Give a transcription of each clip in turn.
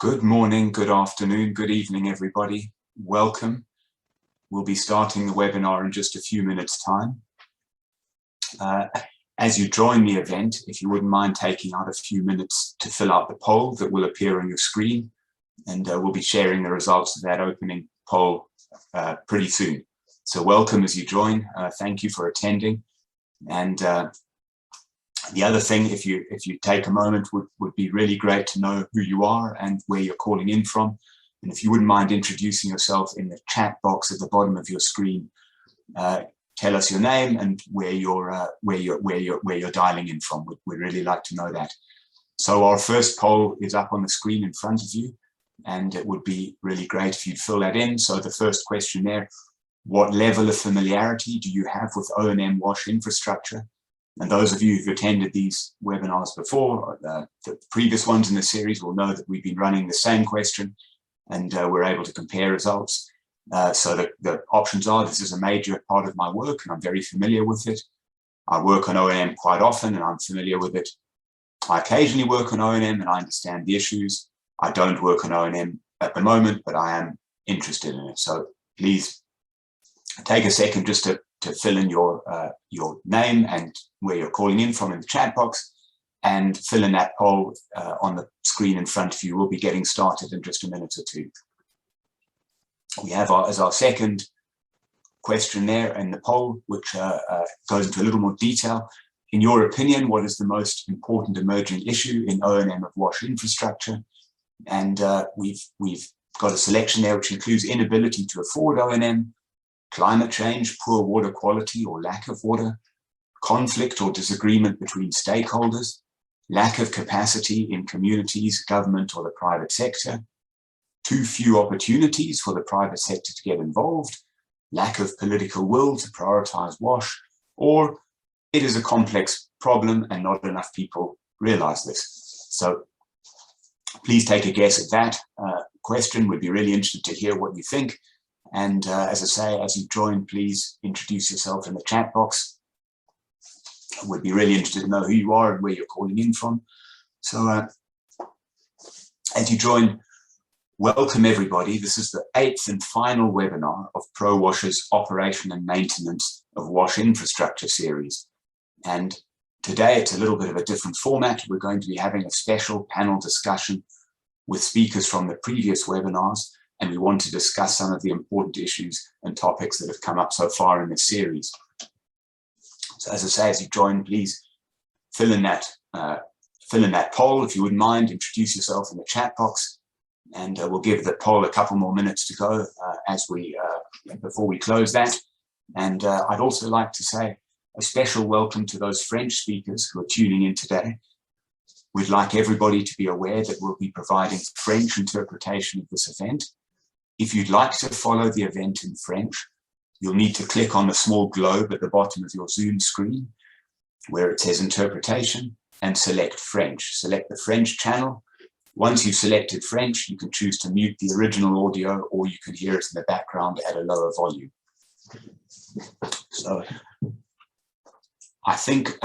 Good morning, good afternoon, good evening, everybody. Welcome. We'll be starting the webinar in just a few minutes' time. As you join the event, if you wouldn't mind taking out a few minutes to fill out the poll that will appear on your screen, and we'll be sharing the results of that opening poll pretty soon. So welcome as you join. Thank you for attending. And the other thing, if you take a moment, would be really great to know who you are and where you're calling in from. And if you wouldn't mind introducing yourself in the chat box at the bottom of your screen, tell us your name and where you're dialing in from. We'd really like to know that. So our first poll is up on the screen in front of you, and it would be really great if you'd fill that in. So the first question there: what level of familiarity do you have with O&M WASH infrastructure? And those of you who've attended these webinars before, the previous ones in the series, will know that we've been running the same question, and we're able to compare results. So the options are: this is a major part of my work and I'm very familiar with it. I work on O&M quite often and I'm familiar with it. I occasionally work on O&M and I understand the issues. I don't work on O&M at the moment, but I am interested in it. So please take a second just to fill in your name and where you're calling in from in the chat box, and fill in that poll on the screen in front of you. We'll be getting started in just a minute or two. We have as our second question there in the poll, which goes into a little more detail. In your opinion, what is the most important emerging issue in O&M of WASH infrastructure? And we've got a selection there which includes inability to afford O&M, climate change, poor water quality or lack of water, conflict or disagreement between stakeholders, lack of capacity in communities, government or the private sector, too few opportunities for the private sector to get involved, lack of political will to prioritize WASH, or it is a complex problem and not enough people realize this. So please take a guess at that question. We'd be really interested to hear what you think. And as I say, as you join, please introduce yourself in the chat box. We'd be really interested to know who you are and where you're calling in from. So as you join, welcome everybody. This is the 8th and final webinar of ProWASH's Operation and Maintenance of WASH Infrastructure series. And today it's a little bit of a different format. We're going to be having a special panel discussion with speakers from the previous webinars, and we want to discuss some of the important issues and topics that have come up so far in this series. So as I say, as you join, please fill in that poll. If you wouldn't mind, introduce yourself in the chat box, and we'll give the poll a couple more minutes to go before we close that. And I'd also like to say a special welcome to those French speakers who are tuning in today. We'd like everybody to be aware that we'll be providing French interpretation of this event. If you'd like to follow the event in French, you'll need to click on the small globe at the bottom of your Zoom screen where it says interpretation, and select French. Select the French channel. Once you've selected French, you can choose to mute the original audio, or you can hear it in the background at a lower volume. So I think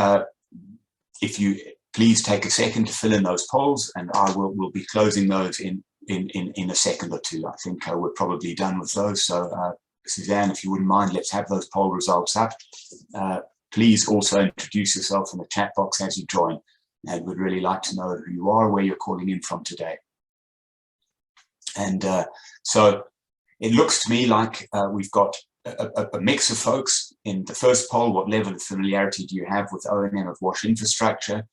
if you please take a second to fill in those polls, and we'll be closing those in a second or two. I think we're probably done with those. So Suzanne, if you wouldn't mind, let's have those poll results up. Please also introduce yourself in the chat box as you join, and we'd really like to know who you are, where you're calling in from today. And so it looks to me like we've got a mix of folks. In the first poll, what level of familiarity do you have with O&M of WASH infrastructure?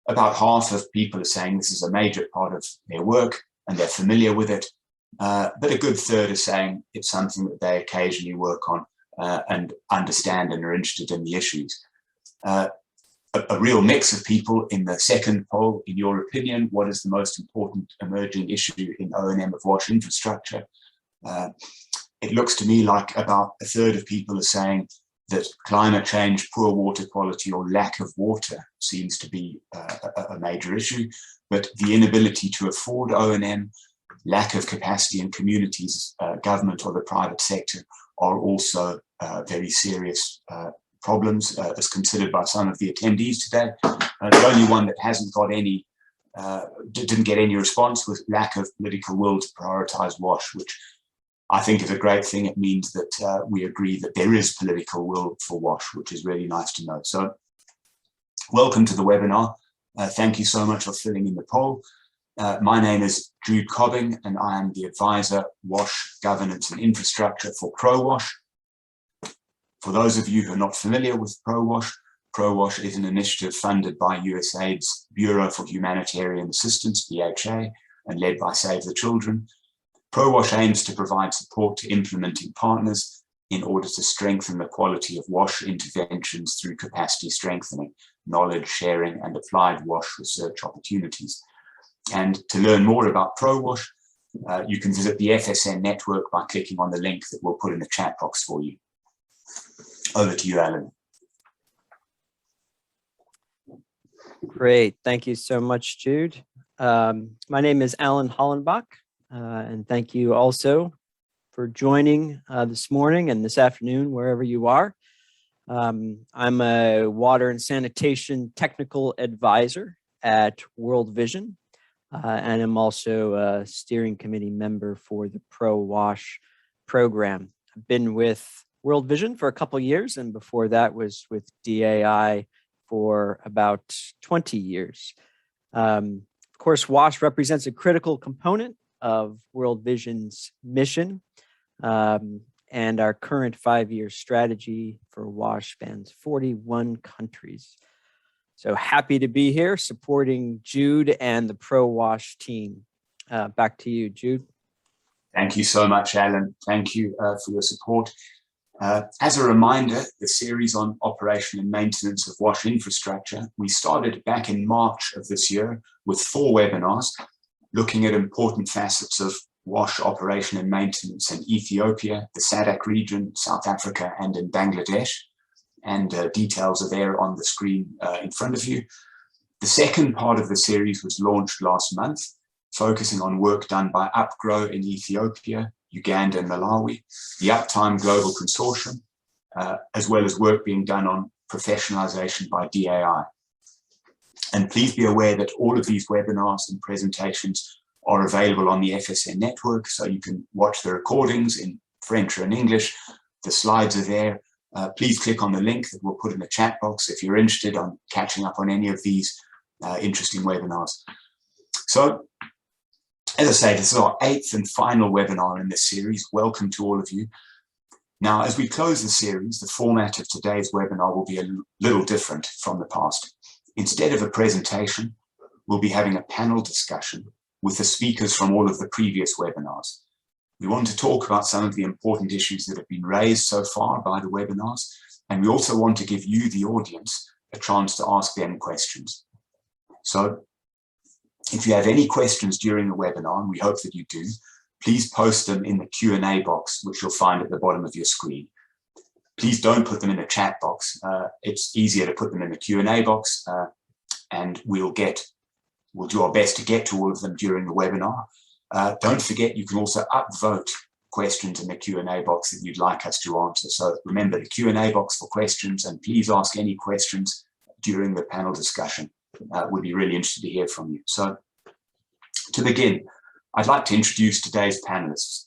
About half of people are saying this is a major part of their work and they're familiar with it, but a good third are saying it's something that they occasionally work on and understand and are interested in the issues. A real mix of people in the second poll. In your opinion, what is the most important emerging issue in O&M of WASH infrastructure? It looks to me like about a third of people are saying that climate change, poor water quality or lack of water seems to be a major issue, but the inability to afford O&M, lack of capacity in communities, government or the private sector are also very serious problems as considered by some of the attendees today. The only one that hasn't got any didn't get any response with lack of political will to prioritise WASH, which I think is a great thing. It means that we agree that there is political will for WASH, which is really nice to know. So welcome to the webinar. Thank you so much for filling in the poll. My name is Jude Cobbing, and I am the advisor, WASH Governance and Infrastructure for ProWASH. For those of you who are not familiar with ProWASH, ProWASH is an initiative funded by USAID's Bureau for Humanitarian Assistance, BHA, and led by Save the Children. ProWASH aims to provide support to implementing partners in order to strengthen the quality of WASH interventions through capacity strengthening, knowledge sharing, and applied WASH research opportunities. And to learn more about ProWASH, you can visit the FSN network by clicking on the link that we'll put in the chat box for you. Over to you, Alan. Great. Thank you so much, Jude. My name is Alan Hollenbach, and thank you also for joining this morning and this afternoon, wherever you are. I'm a water and sanitation technical advisor at World Vision, and I'm also a steering committee member for the ProWASH program. I've been with World Vision for a couple of years, and before that was with DAI for about 20 years. Of course, WASH represents a critical component of World Vision's mission, and our current 5-year strategy for WASH spans 41 countries. So happy to be here supporting Jude and the ProWASH team. Back to you, Jude. Thank you so much, Alan. Thank you for your support. As a reminder, the series on operation and maintenance of WASH infrastructure, we started back in March of this year with 4 webinars looking at important facets of WASH operation and maintenance in Ethiopia, the SADC region, South Africa, and in Bangladesh. And details are there on the screen in front of you. The second part of the series was launched last month, focusing on work done by UpGrow in Ethiopia, Uganda, and Malawi, the Uptime Global Consortium, as well as work being done on professionalization by DAI. And please be aware that all of these webinars and presentations are available on the FSN network, so you can watch the recordings in French or in English. The slides are there. Please click on the link that we'll put in the chat box if you're interested on catching up on any of these interesting webinars. So, as I say, this is our 8th and final webinar in this series. Welcome to all of you. Now, as we close the series, the format of today's webinar will be a little different from the past. Instead of a presentation, we'll be having a panel discussion with the speakers from all of the previous webinars. We want to talk about some of the important issues that have been raised so far by the webinars, and we also want to give you, the audience, a chance to ask them questions. So, if you have any questions during the webinar, and we hope that you do, please post them in the Q&A box, which you'll find at the bottom of your screen. Please don't put them in the chat box. It's easier to put them in the Q&A box, and we'll do our best to get to all of them during the webinar. Don't forget, you can also upvote questions in the Q&A box that you'd like us to answer. So remember the Q&A box for questions, and please ask any questions during the panel discussion. We'd be really interested to hear from you. So to begin, I'd like to introduce today's panelists.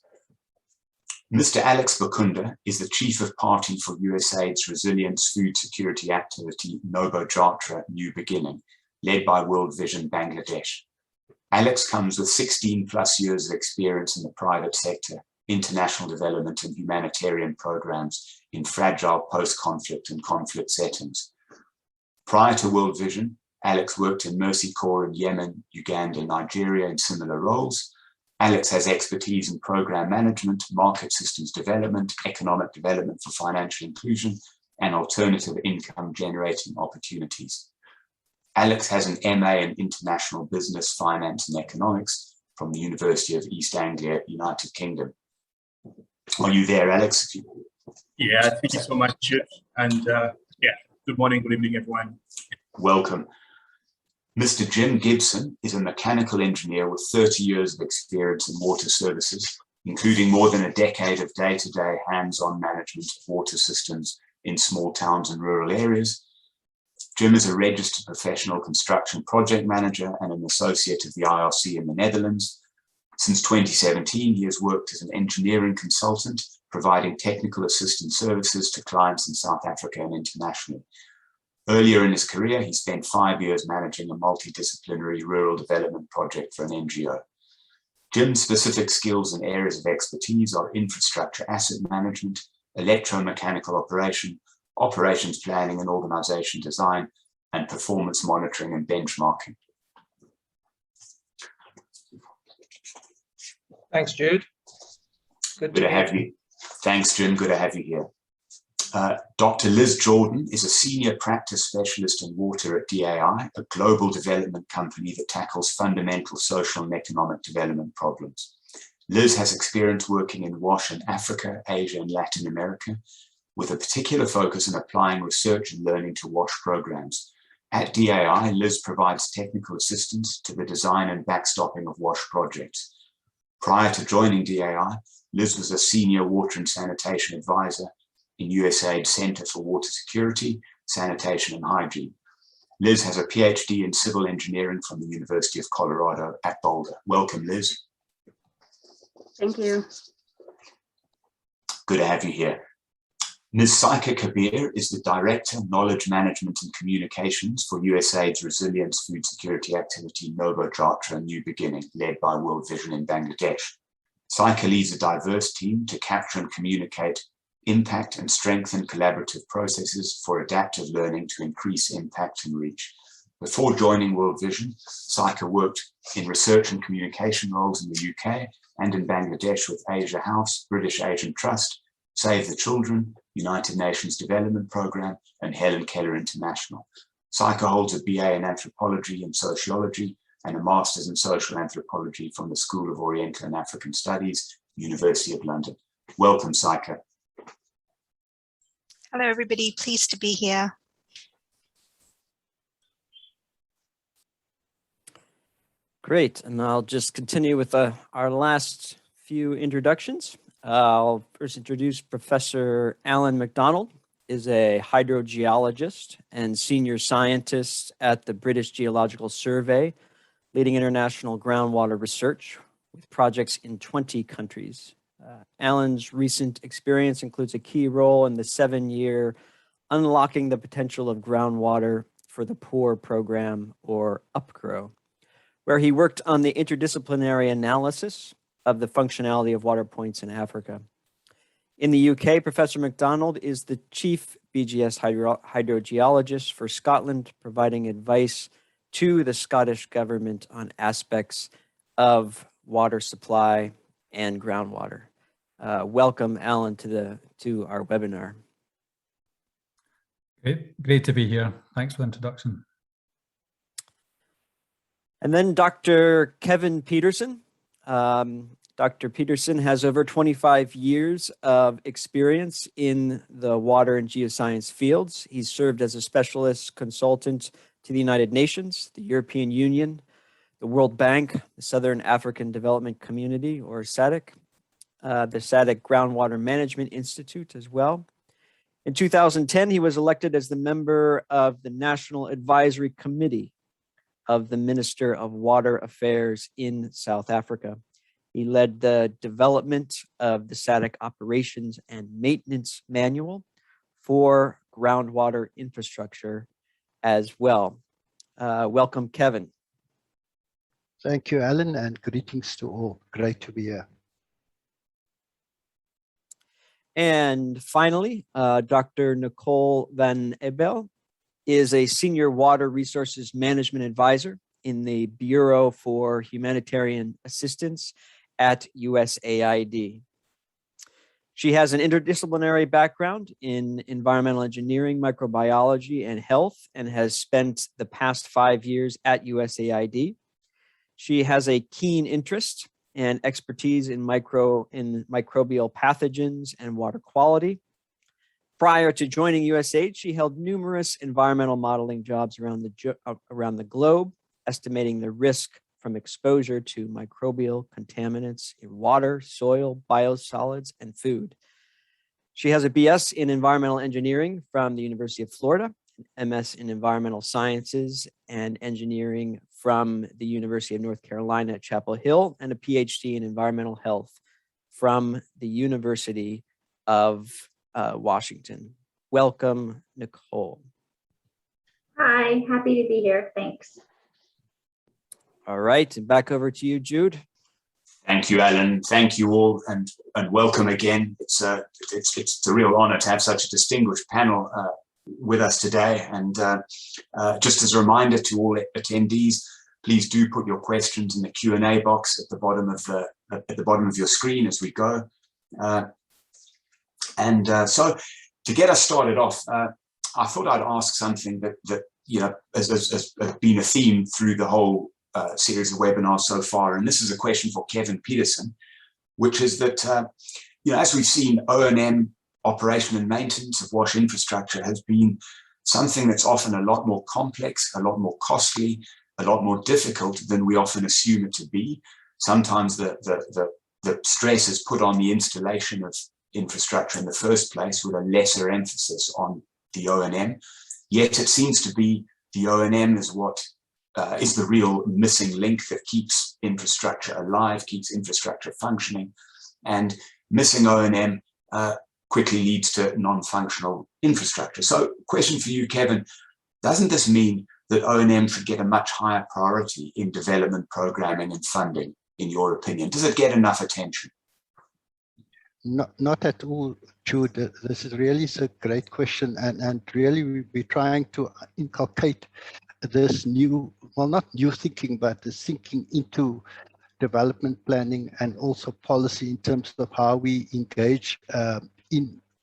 Mr. Alex Bakunda is the Chief of Party for USAID's Resilience Food Security Activity Nobojatra New Beginning, led by World Vision Bangladesh. Alex comes with 16 plus years of experience in the private sector, international development and humanitarian programs in fragile post-conflict and conflict settings. Prior to World Vision, Alex worked in Mercy Corps in Yemen, Uganda, and Nigeria in similar roles. Alex has expertise in program management, market systems development, economic development for financial inclusion, and alternative income generating opportunities. Alex has an MA in International Business, Finance and Economics from the University of East Anglia, United Kingdom. Are you there, Alex? Yeah, thank you so much, Jude. And yeah, good morning, good evening, everyone. Welcome. Mr. Jim Gibson is a mechanical engineer with 30 years of experience in water services, including more than a decade of day-to-day hands-on management of water systems in small towns and rural areas. Jim is a registered professional construction project manager and an associate of the IRC in the Netherlands. Since 2017, he has worked as an engineering consultant, providing technical assistance services to clients in South Africa and internationally. Earlier in his career, he spent 5 years managing a multidisciplinary rural development project for an NGO. Jim's specific skills and areas of expertise are infrastructure asset management, electromechanical operation, operations planning and organization design, and performance monitoring and benchmarking. Thanks, Jude. Good to have you. Thanks, Jim. Good to have you here. Dr. Liz Jordan is a senior practice specialist in water at DAI, a global development company that tackles fundamental social and economic development problems. Liz has experience working in WASH in Africa, Asia, and Latin America, with a particular focus on applying research and learning to WASH programs. At DAI, Liz provides technical assistance to the design and backstopping of WASH projects. Prior to joining DAI, Liz was a senior water and sanitation advisor in USAID's Center for Water Security, Sanitation and Hygiene. Liz has a PhD in civil engineering from the University of Colorado at Boulder. Welcome, Liz. Thank you. Good to have you here. Ms. Saika Kabir is the Director, Knowledge Management and Communications for USAID's Resilience Food Security Activity Novo Jatra New Beginning, led by World Vision in Bangladesh. Saika leads a diverse team to capture and communicate impact and strengthen collaborative processes for adaptive learning to increase impact and reach. Before joining World Vision, Saika worked in research and communication roles in the UK and in Bangladesh with Asia House, British Asian Trust, Save the Children, United Nations Development Programme, and Helen Keller International. Saika holds a BA in Anthropology and Sociology and a Master's in Social Anthropology from the School of Oriental and African Studies, University of London. Welcome, Saika. Hello, everybody. Pleased to be here. Great, and I'll just continue with our last few introductions. I'll first introduce Professor Alan MacDonald, is a hydrogeologist and senior scientist at the British Geological Survey, leading international groundwater research with projects in 20 countries. Alan's recent experience includes a key role in the 7-year Unlocking the Potential of Groundwater for the Poor program, or UPGROW, where he worked on the interdisciplinary analysis of the functionality of water points in Africa. In the UK, Professor MacDonald is the chief BGS hydrogeologist for Scotland, providing advice to the Scottish government on aspects of water supply and groundwater. Welcome, Alan, to our webinar. Great to be here. Thanks for the introduction. And then Dr. Kevin Peterson. Dr. Peterson has over 25 years of experience in the water and geoscience fields. He's served as a specialist consultant to the United Nations, the European Union, the World Bank, the Southern African Development Community, or SADC, the SADC Groundwater Management Institute as well. In 2010, he was elected as the member of the National Advisory Committee of the Minister of Water Affairs in South Africa. He led the development of the SADC Operations and Maintenance Manual for groundwater infrastructure as well. Welcome, Kevin. Thank you, Alan, and greetings to all. Great to be here. And finally, Dr. Nicole Van Ebel is a senior water resources management advisor in the Bureau for Humanitarian Assistance at USAID. She has an interdisciplinary background in environmental engineering, microbiology, and health, and has spent the past 5 years at USAID. She has a keen interest and expertise in microbial pathogens and water quality. Prior to joining USAID, she held numerous environmental modeling jobs around the globe, estimating the risk from exposure to microbial contaminants in water, soil, biosolids, and food. She has a BS in environmental engineering from the University of Florida an MS in Environmental Sciences and Engineering from the University of North Carolina at Chapel Hill, and a PhD in Environmental Health from the University of Washington. Welcome, Nicole. Hi, happy to be here. Thanks. All right, and back over to you, Jude. Thank you, Alan. Thank you all, and welcome again. It's a real honor to have such a distinguished panel with us today. And just as a reminder to all attendees, please do put your questions in the Q&A box at the bottom of your screen as we go. So to get us started off, I thought I'd ask something that you know has been a theme through the whole series of webinars so far, and this is a question for Kevin Peterson, which is that you know, as we've seen, O&M, operation and maintenance of WASH infrastructure, has been something that's often a lot more complex, a lot more costly, a lot more difficult than we often assume it to be. Sometimes the stress is put on the installation of infrastructure in the first place, with a lesser emphasis on the O&M. Yet it seems to be the O&M is what is the real missing link that keeps infrastructure alive, keeps infrastructure functioning, and missing O&M quickly leads to non-functional infrastructure. So, question for you, Kevin: doesn't this mean that O&M should get a much higher priority in development programming and funding, in your opinion? Does it get enough attention? Not at all, Jude. This is really a great question, and really we're trying to inculcate this new, well, not new thinking, but this thinking into development planning and also policy in terms of how we engage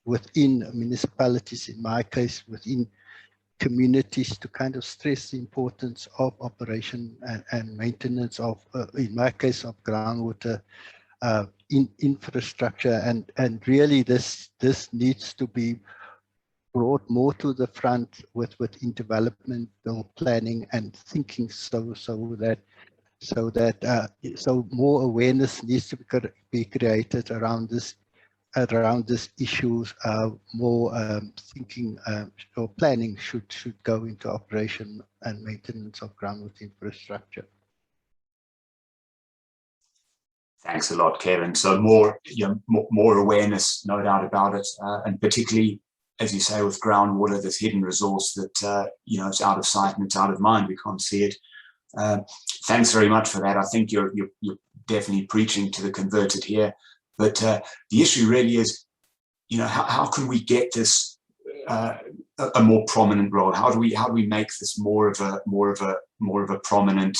within municipalities, in my case, within communities, to kind of stress the importance of operation and maintenance of, in my case, of groundwater in infrastructure, and really this needs to be brought more to the front within developmental planning and thinking, so more awareness needs to be created around this issues. More thinking or planning should go into operation and maintenance of groundwater infrastructure. Thanks a lot, Kevin. So more awareness, no doubt about it, and particularly, as you say, with groundwater, this hidden resource that you know, it's out of sight and it's out of mind. We can't see it. Thanks very much for that. I think you're definitely preaching to the converted here. But the issue really is, you know, how can we get this a more prominent role? How do we make this more of a prominent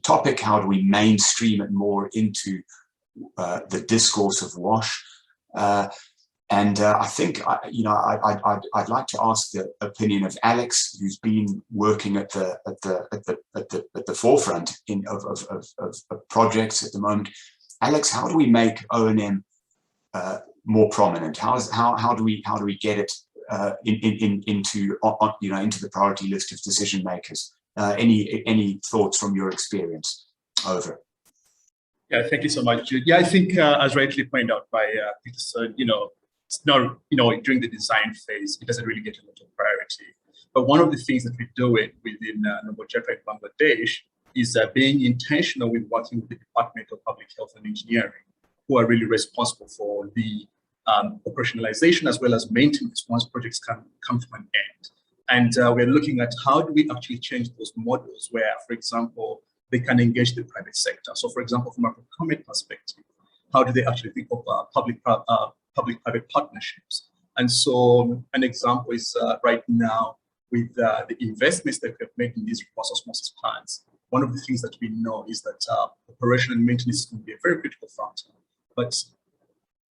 topic? How do we mainstream it more into the discourse of WASH? I think, you know, I'd like to ask the opinion of Alex, who's been working at the forefront of projects at the moment. Alex, how do we make O&M more prominent? How do we get it into the priority list of decision makers? Any thoughts from your experience? Over. Yeah, thank you so much, Jude. Yeah, I think as rightly pointed out by Peterson, you know, it's not, you know, during the design phase, it doesn't really get a lot of priority. But one of the things that we do it within Nobojeka in Bangladesh is being intentional with working with the Department of Public Health and Engineering, who are really responsible for the operationalization as well as maintenance once projects come to an end. And we're looking at how do we actually change those models where, for example, they can engage the private sector. So, for example, from a procurement perspective, how do they actually think of public-private partnerships? And so an example is right now with the investments that we have made in these reverse osmosis plants. One of the things that we know is that operation and maintenance is going to be a very critical factor. But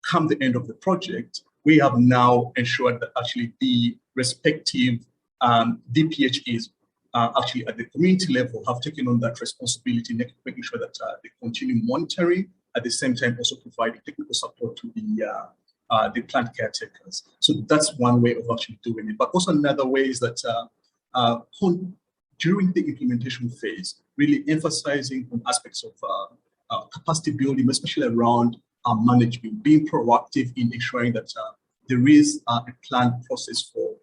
come the end of the project, we have now ensured that actually the respective DPHEs actually at the community level have taken on that responsibility, making sure that they continue monitoring, at the same time also providing technical support to the plant caretakers. So that's one way of actually doing it. But also another way is that during the implementation phase, really emphasizing on aspects of capacity building, especially around management, being proactive in ensuring that there is a planned process for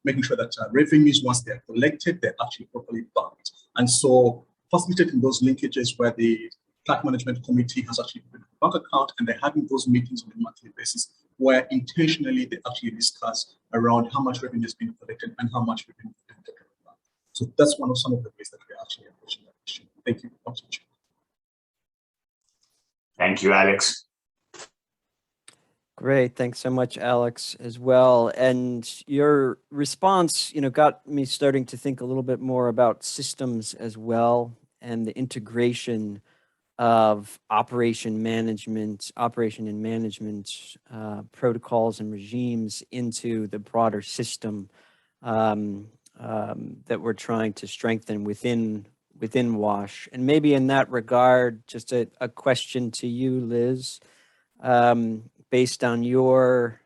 making sure that revenues, once they're collected, they're actually properly banked. And so facilitating those linkages where the Plaque Management Committee has actually opened a bank account and they're having those meetings on a monthly basis where intentionally they actually discuss around how much revenue is being collected and how much revenue is being taken back. So that's some of the ways that we're actually approaching that issue. Thank you. Thank you, Alex. Great. Thanks so much, Alex, as well. And your response, got me starting to think a little bit more about systems as well and the integration of operation and management protocols and regimes into the broader system that we're trying to strengthen within WASH. And maybe in that regard, just a question to you, Liz, based on your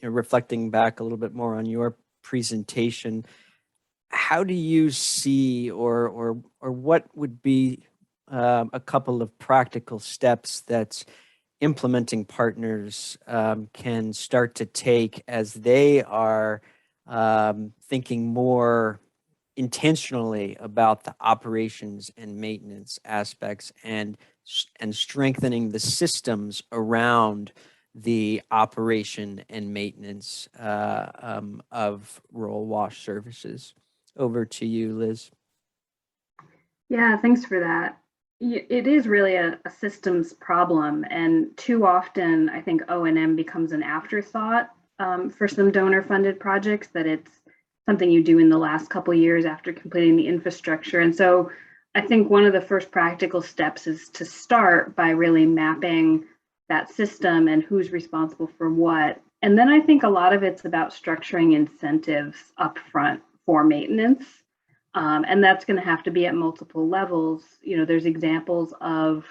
reflecting back a little bit more on your presentation, how do you see or what would be a couple of practical steps that implementing partners can start to take as they are thinking more intentionally about the operations and maintenance aspects and strengthening the systems around the operation and maintenance of rural WASH services? Over to you, Liz. Yeah, thanks for that. It is really a systems problem, and too often I think O&M becomes an afterthought for some donor-funded projects, that it's something you do in the last couple years after completing the infrastructure. And so I think one of the first practical steps is to start by really mapping that system and who's responsible for what. And then I think a lot of it's about structuring incentives upfront for maintenance. And that's going to have to be at multiple levels. There's examples of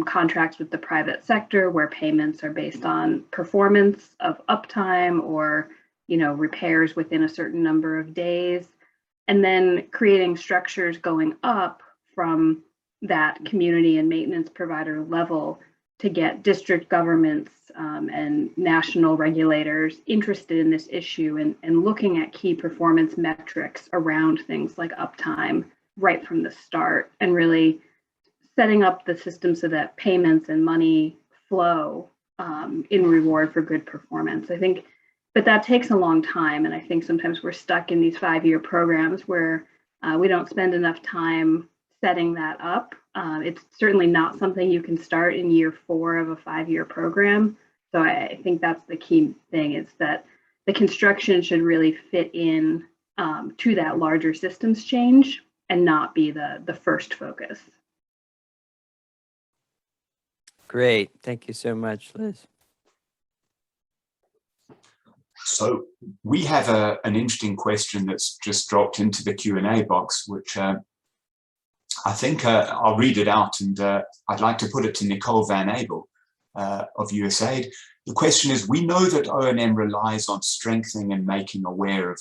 contracts with the private sector where payments are based on performance of uptime or, repairs within a certain number of days. And then creating structures going up from that community and maintenance provider level to get district governments and national regulators interested in this issue and looking at key performance metrics around things like uptime right from the start, and really setting up the system so that payments and money flow in reward for good performance. I think, but that takes a long time. And I think sometimes we're stuck in these 5-year programs where we don't spend enough time setting that up. It's certainly not something you can start in year 4 of a 5-year program. So I think that's the key thing, is that the construction should really fit in to that larger systems change and not be the first focus. Great. Thank you so much, Liz. So we have an interesting question that's just dropped into the Q&A box, which I think I'll read it out, and I'd like to put it to Nicole Van Abel of USAID. The question is, we know that O&M relies on strengthening and making aware a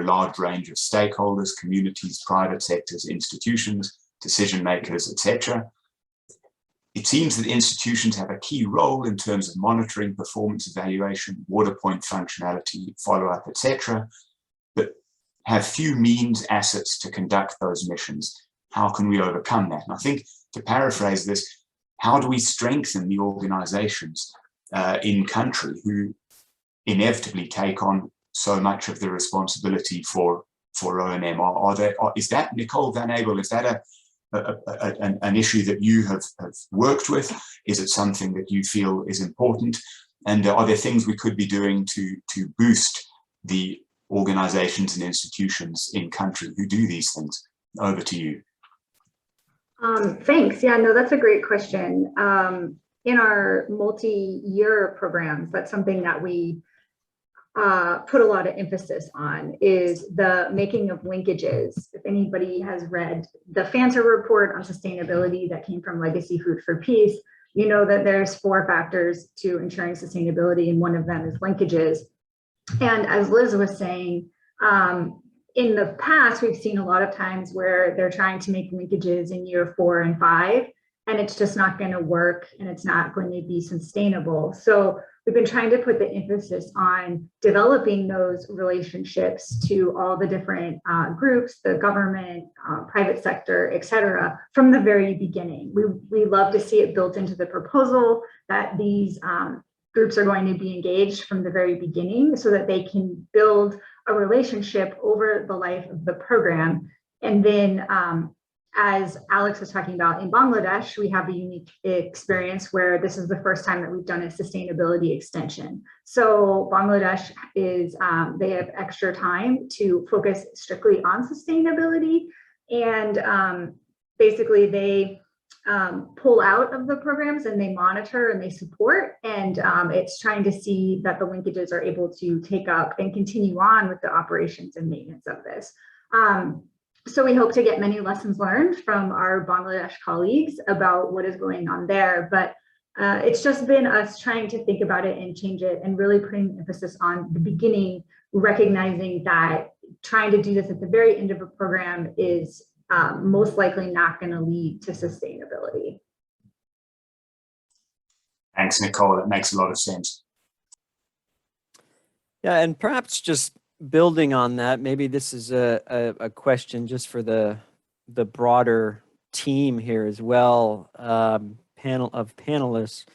large range of stakeholders, communities, private sectors, institutions, decision makers, etc. It seems that institutions have a key role in terms of monitoring, performance evaluation, water point functionality, follow-up, etc., but have few means, assets to conduct those missions. How can we overcome that? And I think, to paraphrase this, how do we strengthen the organizations in country who inevitably take on so much of the responsibility for O&M? Is that, Nicole Van Abel, is that an issue that you have worked with? Is it something that you feel is important? And are there things we could be doing to boost the organizations and institutions in country who do these things? Over to you. Thanks. Yeah, no, that's a great question. In our multi-year programs, that's something that we put a lot of emphasis on, is the making of linkages. If anybody has read the Fanta report on sustainability that came from Legacy Food for Peace, you know that there's 4 factors to ensuring sustainability, and one of them is linkages. And as Liz was saying, in the past, we've seen a lot of times where they're trying to make linkages in year 4 and 5, and it's just not going to work, and it's not going to be sustainable. So we've been trying to put the emphasis on developing those relationships to all the different groups, the government, private sector, et cetera, from the very beginning. We love to see it built into the proposal that these groups are going to be engaged from the very beginning so that they can build a relationship over the life of the program. And then as Alex was talking about, in Bangladesh, we have a unique experience where this is the first time that we've done a sustainability extension. So Bangladesh is, they have extra time to focus strictly on sustainability. And basically they pull out of the programs and they monitor and they support. And it's trying to see that the linkages are able to take up and continue on with the operations and maintenance of this. So we hope to get many lessons learned from our Bangladesh colleagues about what is going on there. But it's just been us trying to think about it and change it and really putting emphasis on the beginning, recognizing that trying to do this at the very end of a program is most likely not going to lead to sustainability. Thanks, Nicole. That makes a lot of sense. Yeah, and perhaps just building on that, maybe this is a question just for the broader team here as well, panel of panelists.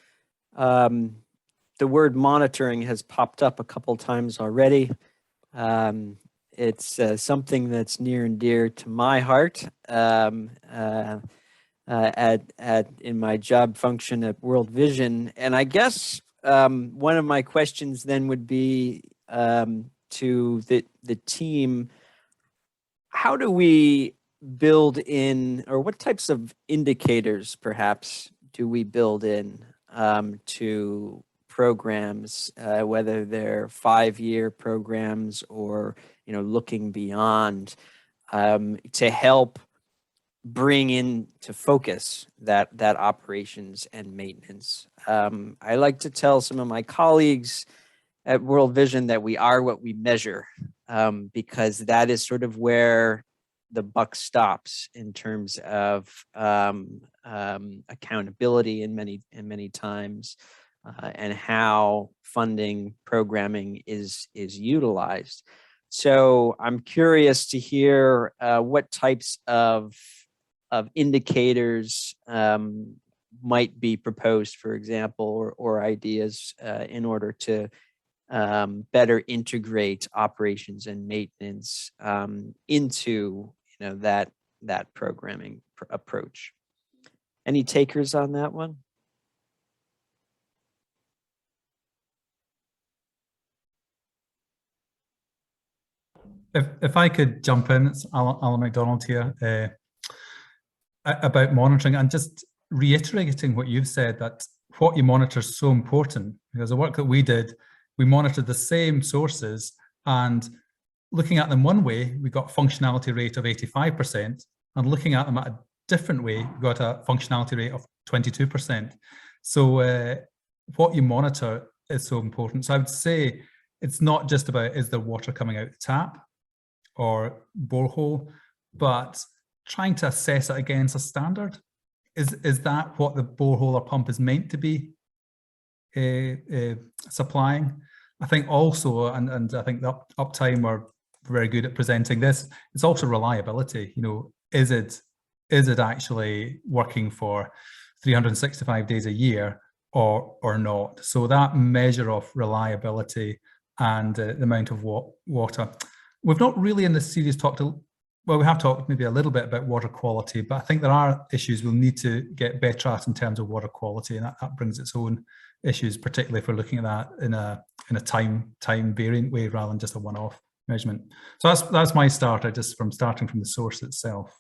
The word monitoring has popped up a couple times already. It's something that's near and dear to my heart in my job function at World Vision. And I guess one of my questions then would be to the team, how do we build in, or what types of indicators perhaps do we build in to programs, whether they're 5-year programs or looking beyond, to help bring into focus that operations and maintenance? I like to tell some of my colleagues at World Vision that we are what we measure, because that is sort of where the buck stops in terms of accountability in many times, and how funding programming is utilized. So I'm curious to hear what types of indicators might be proposed, for example, or ideas in order to better integrate operations and maintenance into that programming approach. Any takers on that one? If I could jump in, it's Alan MacDonald here, about monitoring, and just reiterating what you've said, that what you monitor is so important, because the work that we did, we monitored the same sources, and looking at them one way, we got functionality rate of 85%, and looking at them at a different way, we got a functionality rate of 22%. So what you monitor is so important. So I would say it's not just about, is there water coming out the tap or borehole, but trying to assess it against a standard. Is that what the borehole or pump is meant to be supplying? I think also, and I think the uptime are very good at presenting this, it's also reliability. Is it actually working for 365 days a year or not? So that measure of reliability and the amount of water. We've not really in this series talked, well, we have talked maybe a little bit about water quality, but I think there are issues we'll need to get better at in terms of water quality, and that brings its own issues, particularly if we're looking at that in a time variant way rather than just a one-off measurement. So that's my starter, just starting from the source itself.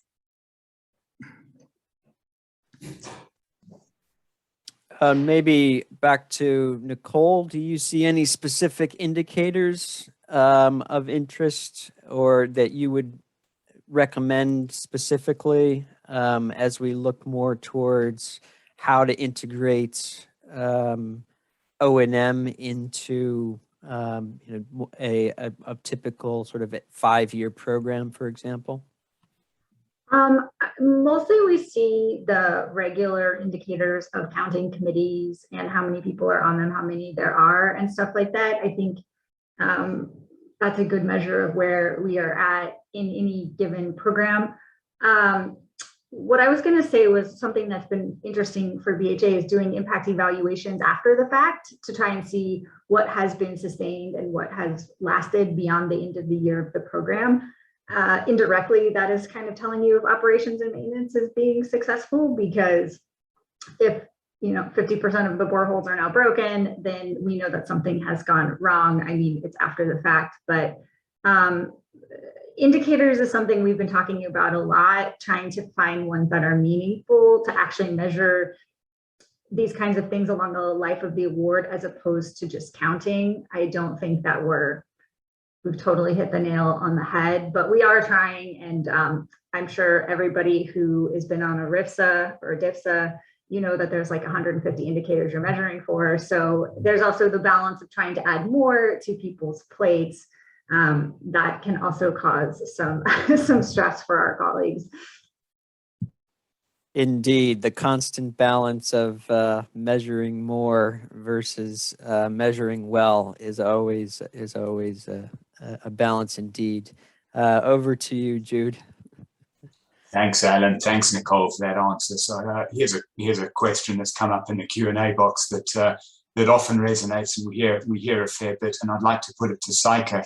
Maybe back to Nicole, do you see any specific indicators of interest or that you would recommend specifically as we look more towards how to integrate O&M into a typical sort of 5-year program, for example? Mostly we see the regular indicators of counting committees and how many people are on them, how many there are and stuff like that. I think that's a good measure of where we are at in any given program. What I was going to say was something that's been interesting for BHA is doing impact evaluations after the fact to try and see what has been sustained and what has lasted beyond the end of the year of the program. Indirectly, that is kind of telling you if operations and maintenance is being successful, because if 50% of the boreholes are now broken, then we know that something has gone wrong. I mean, it's after the fact, but indicators is something we've been talking about a lot, trying to find ones that are meaningful to actually measure these kinds of things along the life of the award, as opposed to just counting. I don't think that we've totally hit the nail on the head, but we are trying. And I'm sure everybody who has been on a RIFSA or a DIFSA, you know that there's like 150 indicators you're measuring for. So there's also the balance of trying to add more to people's plates. That can also cause some stress for our colleagues. Indeed, the constant balance of measuring more versus measuring well is always a balance indeed. Over to you, Jude. Thanks, Alan. Thanks, Nicole, for that answer. So here's a question that's come up in the Q&A box that often resonates, and we hear a fair bit. And I'd like to put it to Saika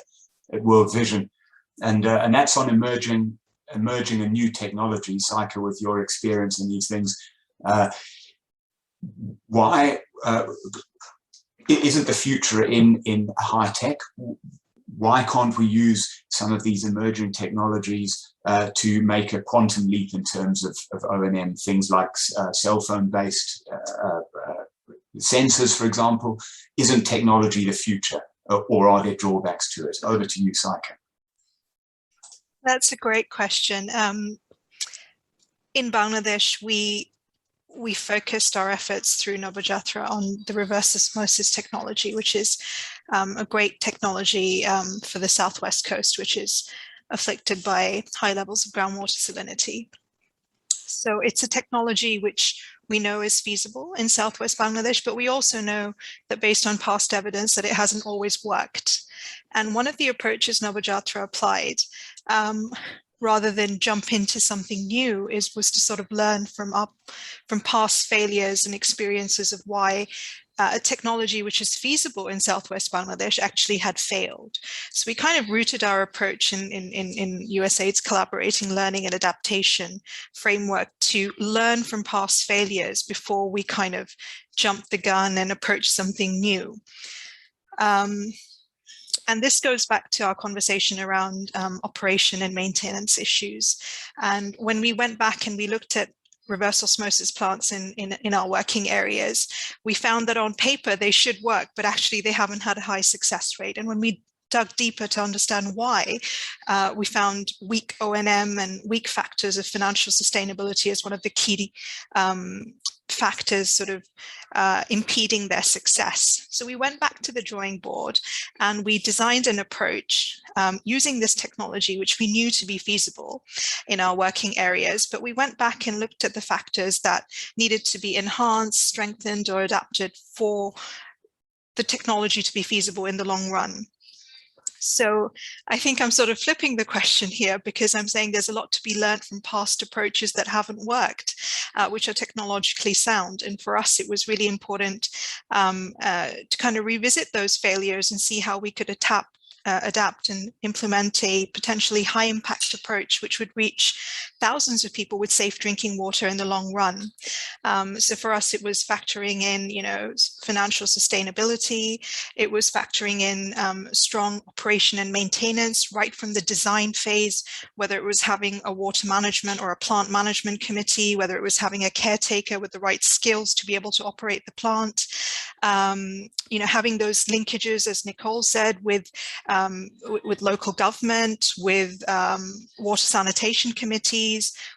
at World Vision, and that's on emerging and new technology. Saika, with your experience in these things, why isn't the future in high tech? Why can't we use some of these emerging technologies to make a quantum leap in terms of O&M, things like cell phone based sensors, for example? Isn't technology the future, or are there drawbacks to it? Over to you, Saika. That's a great question. In Bangladesh, we focused our efforts through Nobojatra on the reverse osmosis technology, which is a great technology for the southwest coast, which is afflicted by high levels of groundwater salinity. So it's a technology which we know is feasible in southwest Bangladesh, but we also know that based on past evidence that it hasn't always worked. And one of the approaches Nobojatra applied, rather than jump into something new, was to sort of learn from past failures and experiences of why a technology which is feasible in southwest Bangladesh actually had failed. So we kind of rooted our approach in USAID's collaborating learning and adaptation framework to learn from past failures before we kind of jump the gun and approach something new. And this goes back to our conversation around operation and maintenance issues. And when we went back and we looked at reverse osmosis plants in our working areas, we found that on paper they should work, but actually they haven't had a high success rate. And when we dug deeper to understand why, we found weak O&M and weak factors of financial sustainability as one of the key factors sort of impeding their success. So we went back to the drawing board and we designed an approach using this technology, which we knew to be feasible in our working areas, but we went back and looked at the factors that needed to be enhanced, strengthened, or adapted for the technology to be feasible in the long run. So I think I'm sort of flipping the question here, because I'm saying there's a lot to be learned from past approaches that haven't worked, which are technologically sound. And for us, it was really important to kind of revisit those failures and see how we could adapt and implement a potentially high impact approach which would reach thousands of people with safe drinking water in the long run. So for us, it was factoring in, financial sustainability. It was factoring in strong operation and maintenance right from the design phase, whether it was having a water management or a plant management committee, whether it was having a caretaker with the right skills to be able to operate the plant, having those linkages, as Nicole said, with local government, with water sanitation committees,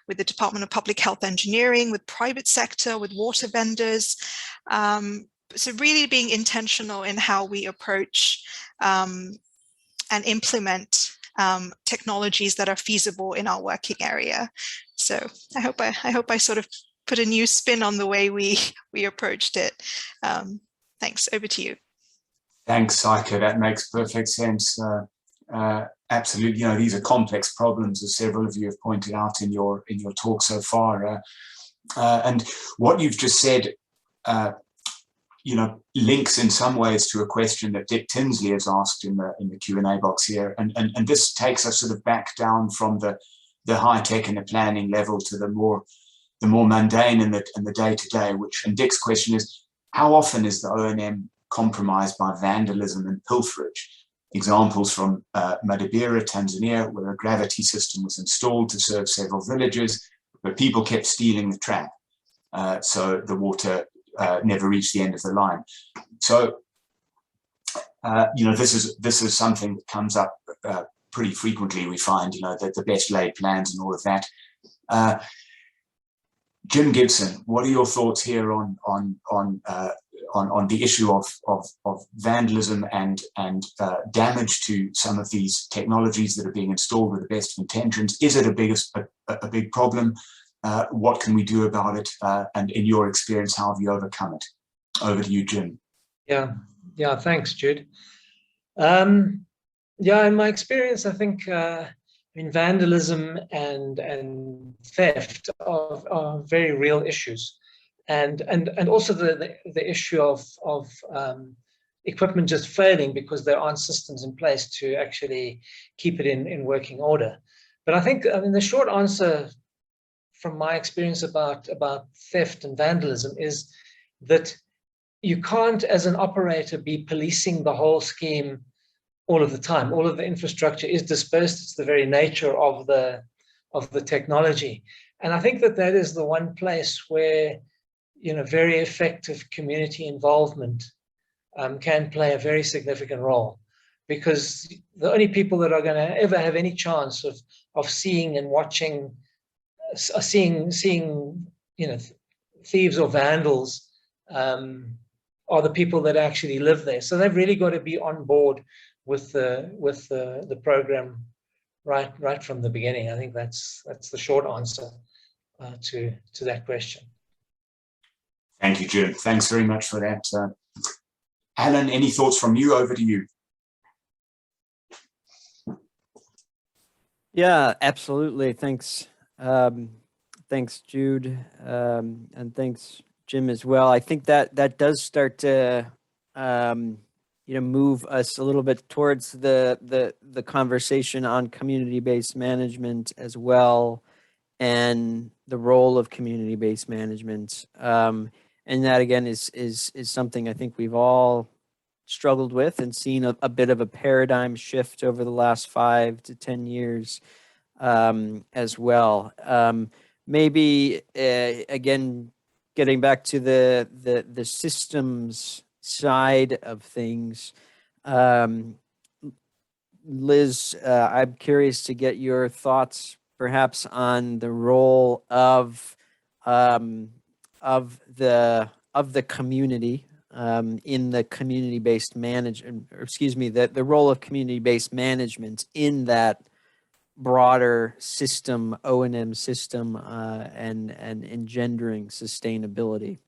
with the Department of Public Health Engineering, with private sector, with water vendors. So really being intentional in how we approach and implement technologies that are feasible in our working area. So I hope I sort of put a new spin on the way we approached it. Thanks. Over to you. Thanks, Saike. That makes perfect sense. Absolutely. You know, these are complex problems, as several of you have pointed out in your talk so far. And what you've just said, you know, links in some ways to a question that Dick Tinsley has asked in the Q&A box here. And this takes us sort of back down from the high tech and the planning level to the more mundane and the day-to-day, and Dick's question is, how often is the O&M compromised by vandalism and pilferage? Examples from Madabira, Tanzania, where a gravity system was installed to serve several villages, but people kept stealing the trap. So the water never reached the end of the line. So, you know, this is something that comes up pretty frequently. We find, you know, that the best laid plans and all of that. Jim Gibson, what are your thoughts here on the issue of vandalism and damage to some of these technologies that are being installed with the best of intentions? Is it a big problem? What can we do about it? And in your experience, how have you overcome it? Over to you, Jim. Yeah, thanks, Jude. Yeah, in my experience, I think vandalism and theft are very real issues, and also the issue of equipment just failing because there aren't systems in place to actually keep it in working order. But I think, I mean, the short answer from my experience about theft and vandalism is that you can't, as an operator, be policing the whole scheme all of the time. All of the infrastructure is dispersed. It's the very nature of the technology. And I think that is the one place where, you know, very effective community involvement can play a very significant role, because the only people that are going to ever have any chance of seeing and watching, seeing, you know, thieves or vandals are the people that actually live there. So they've really got to be on board with the program right from the beginning. I think that's the short answer to that question. Thank you, Jim. Thanks very much for that. Alan, any thoughts from you? Over to you. Yeah, absolutely. Thanks. Thanks, Jude. And thanks, Jim, as well. I think that does start to you know, move us a little bit towards the conversation on community-based management as well, and the role of community-based management. And that, again, is something I think we've all struggled with and seen a bit of a paradigm shift over the last 5 to 10 years as well. Maybe, again, getting back to the systems side of things, Liz, I'm curious to get your thoughts perhaps on the role of the community in the community-based management, or excuse me, the role of community-based management in that broader system, O&M system, and engendering sustainability.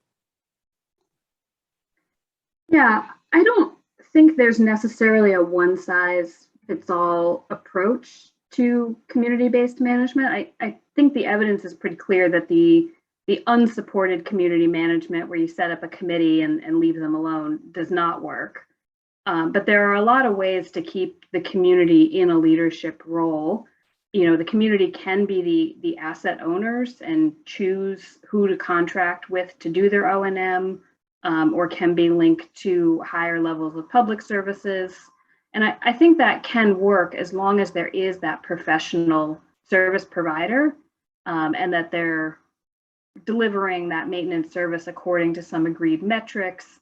Yeah, I don't think there's necessarily a one-size-fits-all approach to community-based management. I think the evidence is pretty clear that the unsupported community management, where you set up a committee and leave them alone, does not work. But there are a lot of ways to keep the community in a leadership role. You know, the community can be the asset owners and choose who to contract with to do their O&M, or can be linked to higher levels of public services. And I think that can work as long as there is that professional service provider, and that they're delivering that maintenance service according to some agreed metrics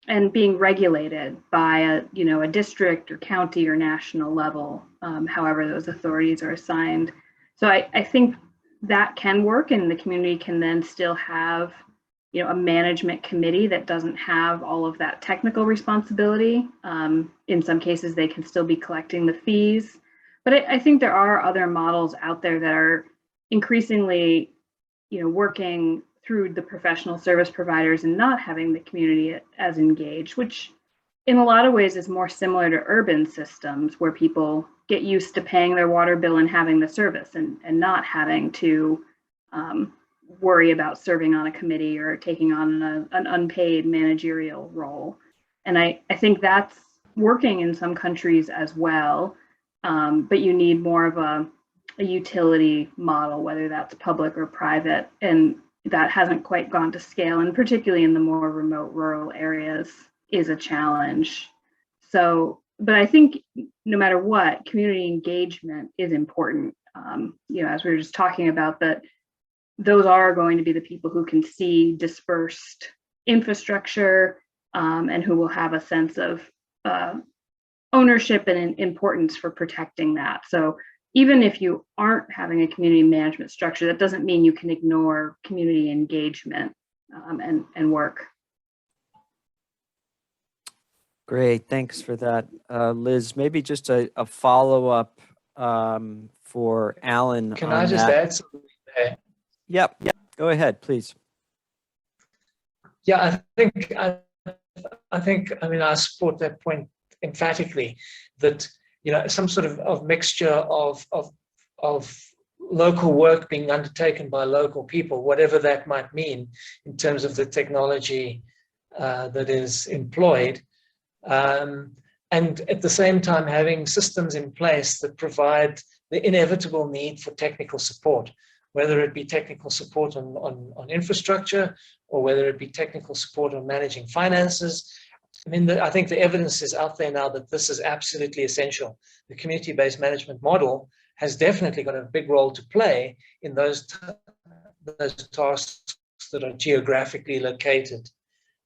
and being regulated by a district or county or national level, however those authorities are assigned. So I think that can work, and the community can then still have, you know, a management committee that doesn't have all of that technical responsibility. In some cases, they can still be collecting the fees. But I think there are other models out there that are increasingly, working through the professional service providers and not having the community as engaged, which in a lot of ways is more similar to urban systems where people get used to paying their water bill and having the service and not having to worry about serving on a committee or taking on an unpaid managerial role. And I think that's working in some countries as well, but you need more of a utility model, whether that's public or private, and that hasn't quite gone to scale, and particularly in the more remote rural areas is a challenge. So, but I think no matter what, community engagement is important. As we were just talking about, that those are going to be the people who can see dispersed infrastructure and who will have a sense of ownership and importance for protecting that. So even if you aren't having a community management structure, that doesn't mean you can ignore community engagement and work. Great, thanks for that, Liz. Maybe just a follow-up for Alan. Can I just add something there? Yep, go ahead, please. Yeah, I mean, I support that point emphatically, that some sort of mixture of local work being undertaken by local people, whatever that might mean in terms of the technology that is employed, and at the same time having systems in place that provide the inevitable need for technical support, whether it be technical support on infrastructure or whether it be technical support on managing finances. I mean, I think the evidence is out there now that this is absolutely essential. The community-based management model has definitely got a big role to play in those tasks that are geographically located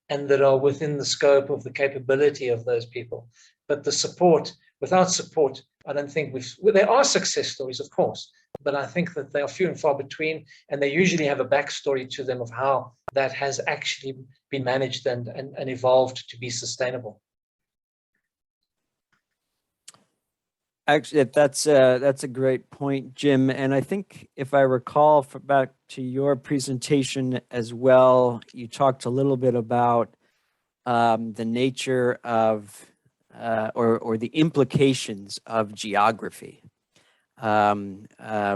and that are within the scope of the capability of those people. But the support, without support, I don't think there are success stories, of course, but I think that they are few and far between, and they usually have a backstory to them of how that has actually been managed and evolved to be sustainable. Actually, that's a great point, Jim. And I think if I recall back to your presentation as well, you talked a little bit about the nature of or the implications of geography,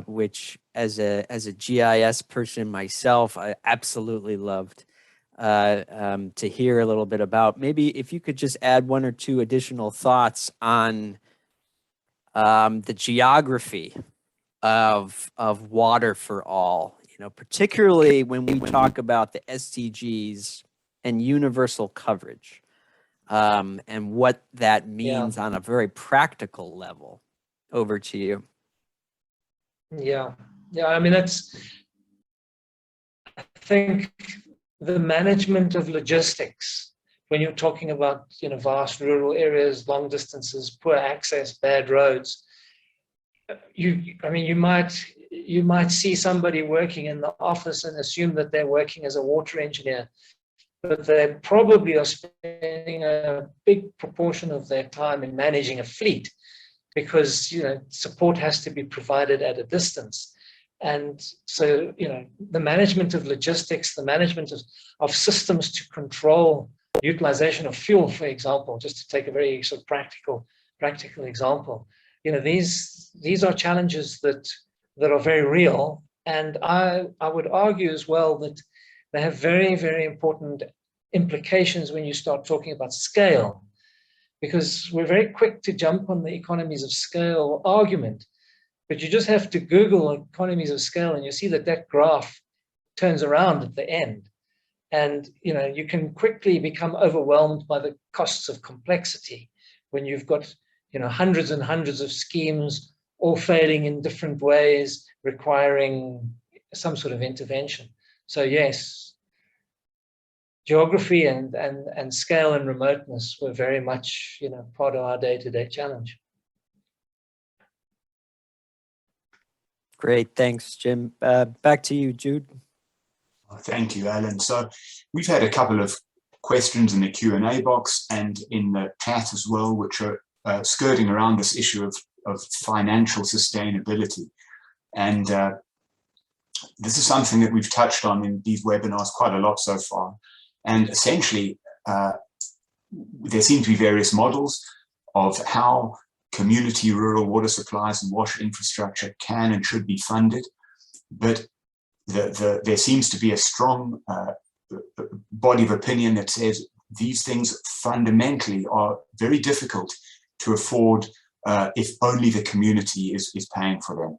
which as a GIS person myself, I absolutely loved to hear a little bit about. Maybe if you could just add one or two additional thoughts on the geography of water for all, particularly when we talk about the SDGs and universal coverage, and what that means on a very practical level. Over to you. Yeah, I mean, I think the management of logistics, when you're talking about vast rural areas, long distances, poor access, bad roads, you might see somebody working in the office and assume that they're working as a water engineer, but they probably are spending a big proportion of their time in managing a fleet, because support has to be provided at a distance. And so the management of logistics, the management of systems to control utilization of fuel, for example, just to take a very sort of practical example, these are challenges that are very real. And I would argue as well that they have very, very important implications when you start talking about scale, because we're very quick to jump on the economies of scale argument, but you just have to Google economies of scale and you see that graph turns around at the end. And you can quickly become overwhelmed by the costs of complexity when you've got hundreds and hundreds of schemes all failing in different ways, requiring some sort of intervention. So yes, geography and scale and remoteness were very much part of our day-to-day challenge. Great, thanks, Jim. Back to you, Jude. Thank you, Alan. So we've had a couple of questions in the Q&A box and in the chat as well, which are skirting around this issue of financial sustainability. And This is something that we've touched on in these webinars quite a lot so far. And essentially, there seem to be various models of how community rural water supplies and wash infrastructure can and should be funded. But there seems to be a strong body of opinion that says these things fundamentally are very difficult to afford if only the community is paying for them,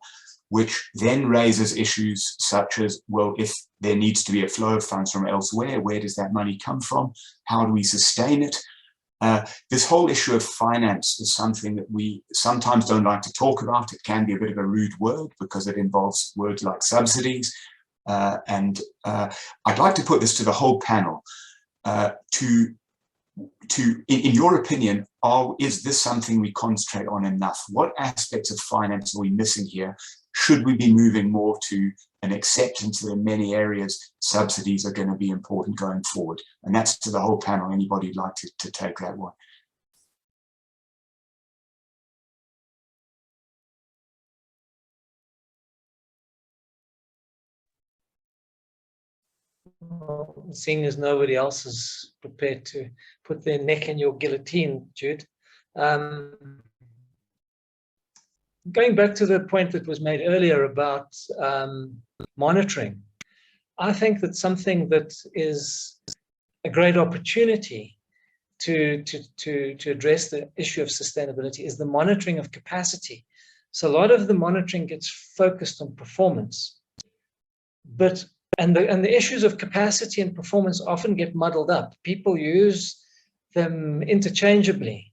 which then raises issues such as, well, if there needs to be a flow of funds from elsewhere, where does that money come from? How do we sustain it? This whole issue of finance is something that we sometimes don't like to talk about. It can be a bit of a rude word because it involves words like subsidies. And I'd like to put this to the whole panel. In your opinion, is this something we concentrate on enough? What aspects of finance are we missing here? Should we be moving more to an acceptance that in many areas subsidies are going to be important going forward? And that's to the whole panel. Anybody who'd like to take that one? Well, seeing as nobody else is prepared to put their neck in your guillotine, Jude. Going back to the point that was made earlier about monitoring, I think that something that is a great opportunity to address the issue of sustainability is the monitoring of capacity. So a lot of the monitoring gets focused on performance, but and the issues of capacity and performance often get muddled up. People use them interchangeably.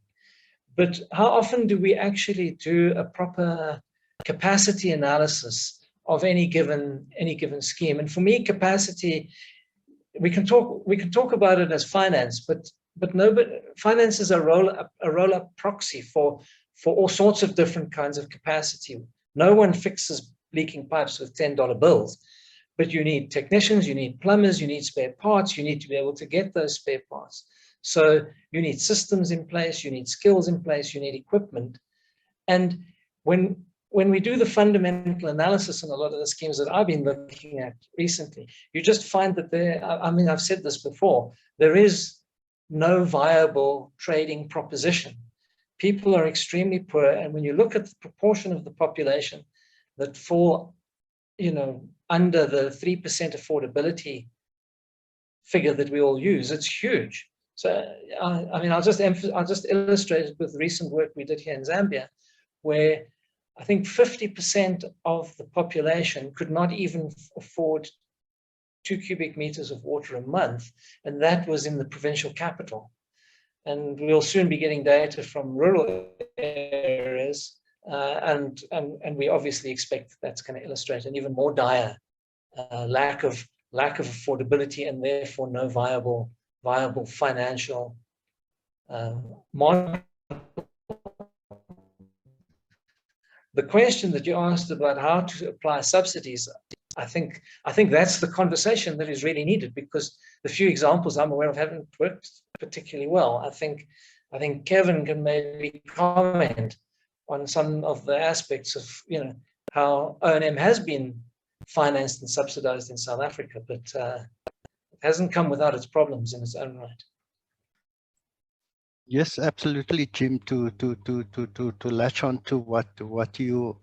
But how often do we actually do a proper capacity analysis of any given scheme? And for me, capacity, we can talk about it as finance, but finance is a roll-up proxy for all sorts of different kinds of capacity. No one fixes leaking pipes with $10 bills, but you need technicians, you need plumbers, you need spare parts, you need to be able to get those spare parts. So you need systems in place, you need skills in place, you need equipment. And when we do the fundamental analysis on a lot of the schemes that I've been looking at recently, you just find that I've said this before, there is no viable trading proposition. People are extremely poor. And when you look at the proportion of the population that fall, under the 3% affordability figure that we all use, it's huge. So, I'll just illustrate it with recent work we did here in Zambia, where I think 50% of the population could not even afford 2 cubic meters of water a month, and that was in the provincial capital. And we'll soon be getting data from rural areas, and we obviously expect that's going to illustrate an even more dire lack of affordability, and therefore no viable financial model. The question that you asked about how to apply subsidies, I think that's the conversation that is really needed, because the few examples I'm aware of haven't worked particularly well. I think Kevin can maybe comment on some of the aspects of how O&M has been financed and subsidized in South Africa, but it hasn't come without its problems in its own right. Yes, absolutely, Jim. To latch on to what you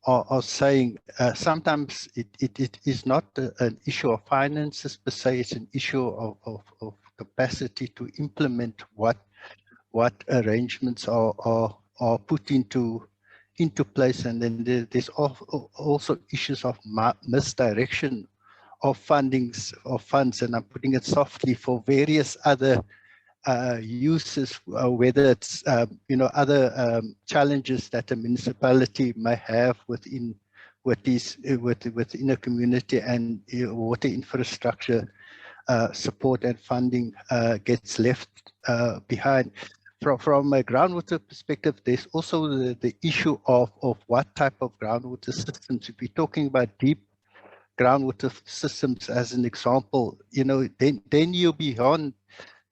are saying, sometimes it is not an issue of finances per se. It's an issue of capacity to implement what arrangements are put into place, and then there's also issues of misdirection of funds, and I'm putting it softly, for various other uses, whether it's other challenges that a municipality may have within a community, and water infrastructure support and funding gets left behind. From a groundwater perspective, there's also the issue of what type of groundwater systems. If we're talking about deep groundwater systems as an example, then you're beyond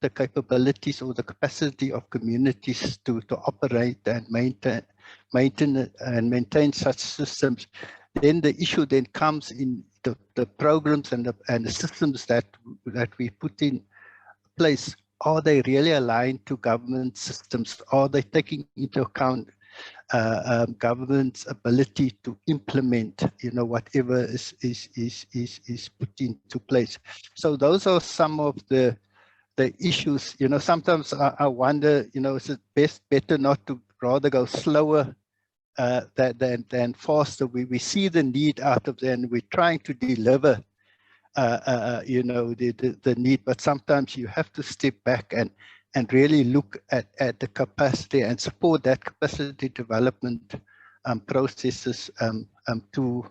the capabilities or the capacity of communities to operate and maintain such systems. Then the issue then comes in the programs and the systems that we put in place, are they really aligned to government systems? Are they taking into account government's ability to implement, whatever is put into place? So those are some of the issues. Sometimes I wonder, is it better not to rather go slower than faster? We see the need out of there, and we're trying to deliver the need, but sometimes you have to step back and really look at the capacity and support that capacity development processes to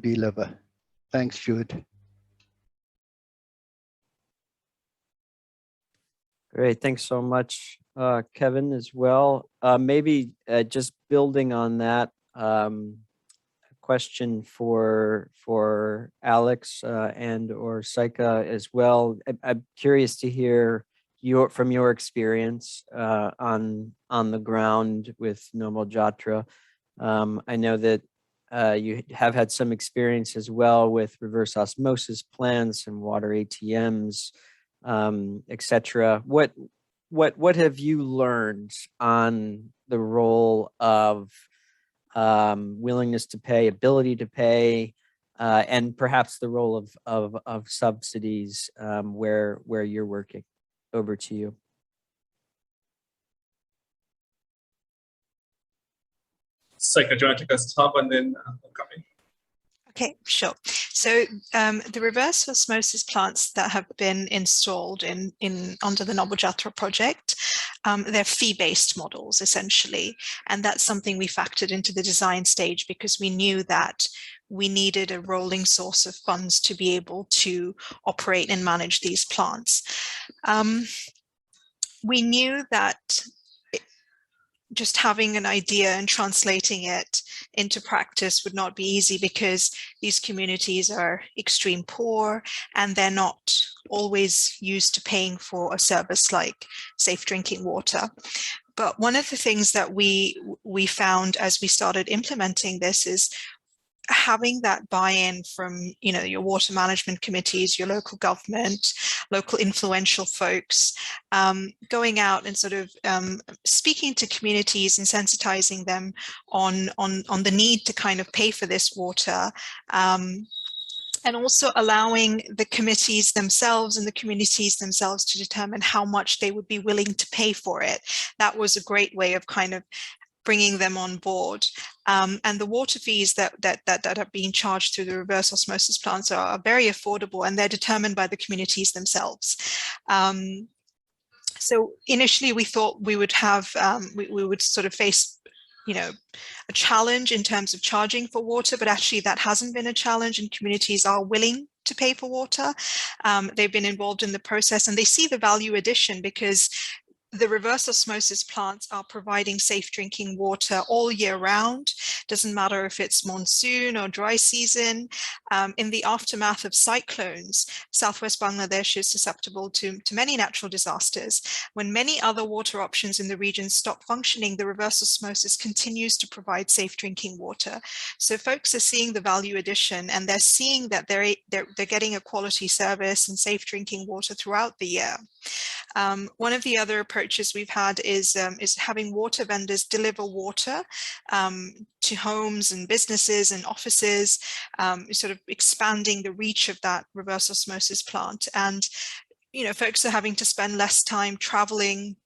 deliver. Thanks, Jude. Great, thanks so much, Kevin, as well. Maybe just building on that, question for Alex and or Saika as well. I'm curious to hear from your experience on the ground with Nomo Jatra. I know that you have had some experience as well with reverse osmosis plants and water ATMs, etc. What have you learned on the role of willingness to pay, ability to pay, and perhaps the role of subsidies where you're working? Over to you. Saika, do you want to take us top and then come in? Okay, sure. So the reverse osmosis plants that have been installed under the Nomo Jatra project, they're fee-based models essentially, and that's something we factored into the design stage because we knew that we needed a rolling source of funds to be able to operate and manage these plants. We knew that just having an idea and translating it into practice would not be easy because these communities are extreme poor and they're not always used to paying for a service like safe drinking water. But one of the things that we found as we started implementing this is having that buy-in from your water management committees, your local government, local influential folks, going out and sort of speaking to communities and sensitizing them on the need to kind of pay for this water, and also allowing the committees themselves and the communities themselves to determine how much they would be willing to pay for it. That was a great way of kind of bringing them on board. And the water fees that are being charged through the reverse osmosis plants are very affordable, and they're determined by the communities themselves. So initially we thought we would have, we would sort of face, a challenge in terms of charging for water, but actually that hasn't been a challenge, and communities are willing to pay for water. They've been involved in the process and they see the value addition because the reverse osmosis plants are providing safe drinking water all year round. Doesn't matter if it's monsoon or dry season. In the aftermath of cyclones, Southwest Bangladesh is susceptible to many natural disasters. When many other water options in the region stop functioning, the reverse osmosis continues to provide safe drinking water. So folks are seeing the value addition, and they're seeing that they're getting a quality service and safe drinking water throughout the year. One of the other approaches we've had is having water vendors deliver water to homes and businesses and offices, sort of expanding the reach of that reverse osmosis plant. And, folks are having to spend less time traveling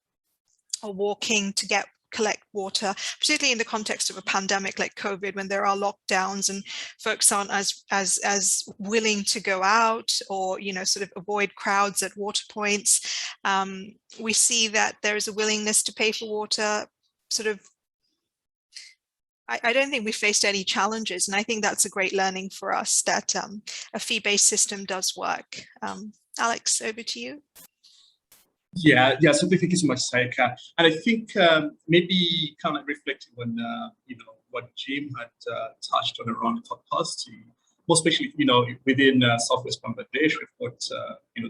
or walking to collect water, particularly in the context of a pandemic like COVID, when there are lockdowns and folks aren't as willing to go out or sort of avoid crowds at water points. We see that there is a willingness to pay for water. Sort of, I don't think we faced any challenges, and I think that's a great learning for us that a fee-based system does work. Alex, over to you. Yeah, so thank you so much, Saika. And I think maybe kind of reflecting on what Jim had touched on around capacity, more especially within Southwest Bangladesh, we've got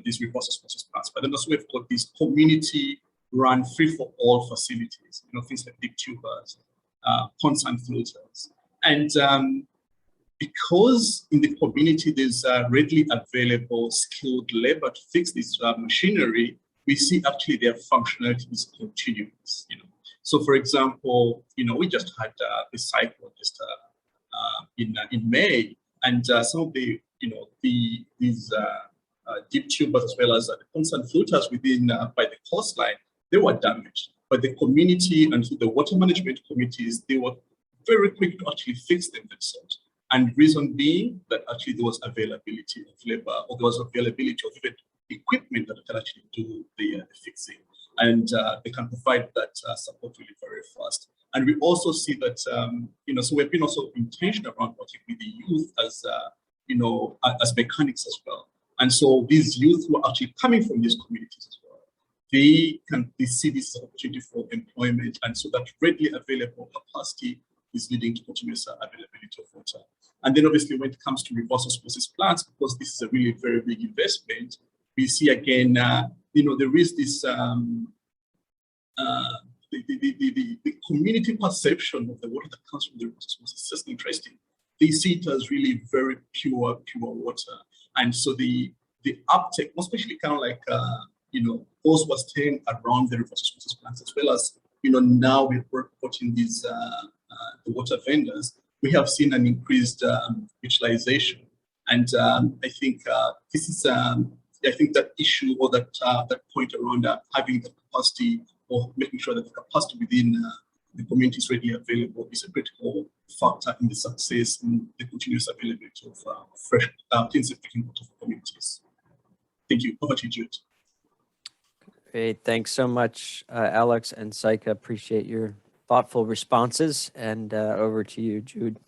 these reverse osmosis plants, but then also we've got these community-run free-for-all facilities, things like deep tubers, ponds and filters, and because in the community there's readily available skilled labor to fix this machinery, we see actually their functionality is continuous. So, for example, we just had the cycle just in May, and some of the these deep tubers as well as the constant filters within by the coastline, they were damaged. But the community and the water management committees, they were very quick to actually fix them themselves. And reason being that actually there was availability of labor, or there was availability of even equipment that can actually do the fixing. And they can provide that support really very fast. And we also see that, so we've been also intentional around working with the youth as, as mechanics as well. And so these youth who are actually coming from these communities as well, they see this as an opportunity for employment, and so that readily available capacity is leading to continuous availability of water. And then obviously when it comes to reverse osmosis plants, because this is a really very big investment, we see again, there is this, the community perception of the water that comes from the reverse osmosis is just interesting. They see it as really very pure water. And so the uptake, especially kind of like, those who are staying around the reverse osmosis plants, as well as, now we're putting these, the water vendors, we have seen an increased utilization. And I think this is, I think that issue or that point around having the capacity or making sure that the capacity within the community is readily available is a critical factor in the success and the continuous availability of fresh, clean drinking water for communities. Thank you. Over to you, Jude. Great. Thanks so much, Alex and Saika. Appreciate your thoughtful responses. And over to you, Jude.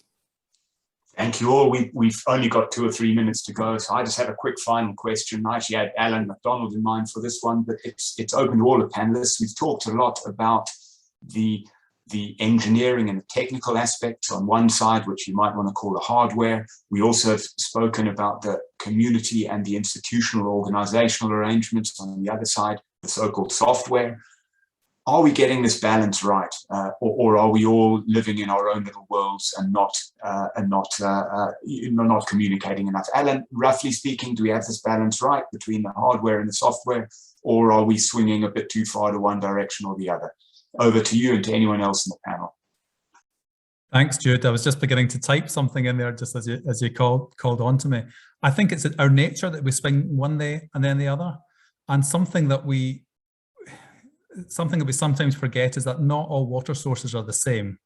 Thank you all. We've only got 2 or 3 minutes to go, so I just have a quick final question. I actually had Alan McDonald in mind for this one, but it's open to all the panelists. We've talked a lot about the engineering and the technical aspects on one side, which you might want to call the hardware. We also have spoken about the community and the institutional organizational arrangements on the other side, the so-called software. Are we getting this balance right, or are we all living in our own little worlds and not communicating enough? Alan, roughly speaking, do we have this balance right between the hardware and the software, or are we swinging a bit too far to one direction or the other? Over to you and to anyone else in the panel. Thanks, Jude. I was just beginning to type something in there just as you called on to me. I think it's our nature that we swing one way and then the other, and something that we sometimes forget is that not all water sources are the same.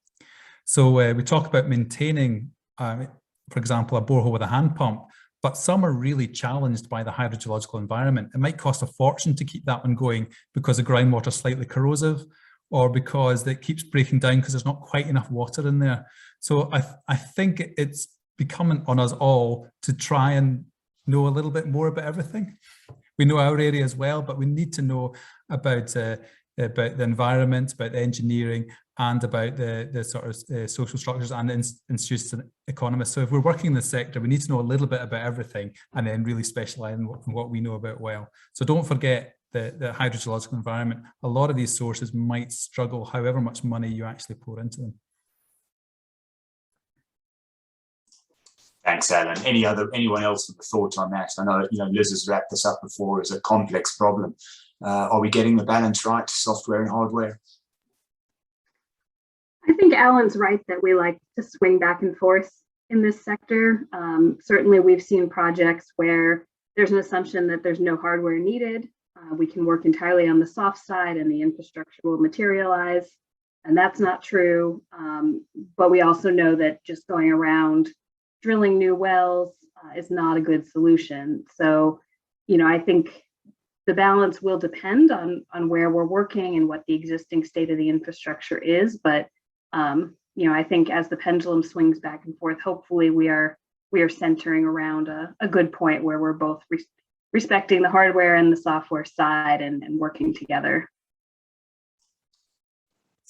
So we talk about maintaining, for example, a borehole with a hand pump, but some are really challenged by the hydrogeological environment. It might cost a fortune to keep that one going because the groundwater is slightly corrosive, or because it keeps breaking down because there's not quite enough water in there. So I think it's becoming on us all to try and know a little bit more about everything. We know our area as well, but we need to know about the environment, about the engineering, and about the sort of social structures and institutions and economists. So if we're working in the sector, we need to know a little bit about everything and then really specialize in what we know about well. So don't forget the hydrogeological environment. A lot of these sources might struggle however much money you actually pour into them. Thanks, Alan. Anyone else with thoughts on that? I know Liz has wrapped this up before as a complex problem. Are we getting the balance right, software and hardware? I think Alan's right that we like to swing back and forth in this sector. Certainly, we've seen projects where there's an assumption that there's no hardware needed. We can work entirely on the soft side and the infrastructure will materialize. And that's not true. But we also know that just going around drilling new wells is not a good solution. So, I think the balance will depend on where we're working and what the existing state of the infrastructure is. But, I think as the pendulum swings back and forth, hopefully we are centering around a good point where we're both respecting the hardware and the software side and working together.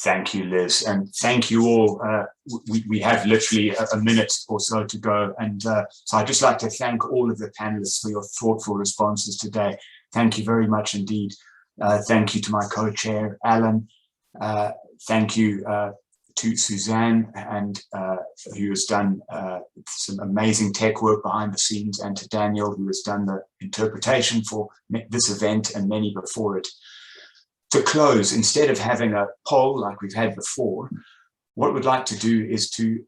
Thank you, Liz, and thank you all. We have literally a minute or so to go, and so I'd just like to thank all of the panelists for your thoughtful responses today. Thank you very much indeed. Thank you to my co-chair, Alan. Thank you to Suzanne, and who has done some amazing tech work behind the scenes, and to Daniel, who has done the interpretation for this event and many before it. To close, instead of having a poll like we've had before, what we'd like to do is to